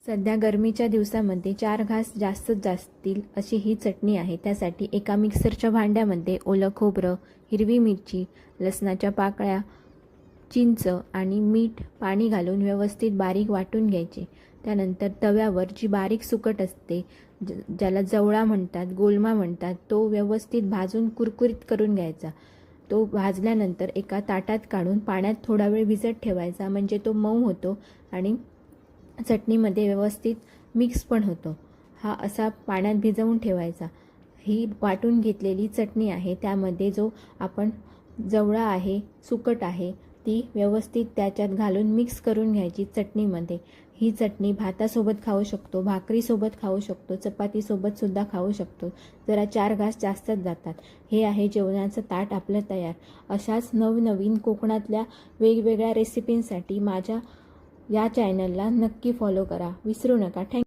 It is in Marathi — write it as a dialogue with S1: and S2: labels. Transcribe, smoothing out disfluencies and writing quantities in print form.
S1: सध्या गरमीच्या दिवसामध्ये 4 घास जास्तीत जास्तील अशी ही चटणी आहे। त्यासाठी एका मिक्सरच्या भांड्यामध्ये ओलं खोबरं, हिरवी मिरची, लसणाच्या पाकळ्या, चिंच आणि मीठ पाणी घालून व्यवस्थित बारीक वाटून घ्यायचे। त्यानंतर तव्यावर जी बारीक सुकट असते, ज्याला जवळा म्हणतात, गोलमा म्हणतात, तो व्यवस्थित भाजून कुरकुरीत करून घ्यायचा। तो भाजल्यानंतर एका ताटात काढून पाण्यात थोडा वेळ भिजत ठेवायचा, म्हणजे तो मऊ होतो आणि चटणीमध्ये व्यवस्थित मिक्स पण होतो। हा असा पाण्यात भिजवून ठेवायचा। ही वाटून घेतलेली चटणी आहे, त्यामध्ये जो आपण जवळा आहे, सुकट आहे, ती व्यवस्थित त्याच्यात घालून मिक्स करून घ्यायची चटणीमध्ये। ही चटणी भातासोबत खाऊ शकतो, भाकरीसोबत खाऊ शकतो, चपातीसोबत सुद्धा खाऊ शकतो। जरा 4 घास जास्तच जातात। हे आहे जेवणाचं ताट आपलं तयार। अशाच नवनवीन कोकणातल्या वेगवेगळ्या रेसिपींसाठी माझ्या या चॅनलला नक्की फॉलो करा, विसरू नका। थँक्यू।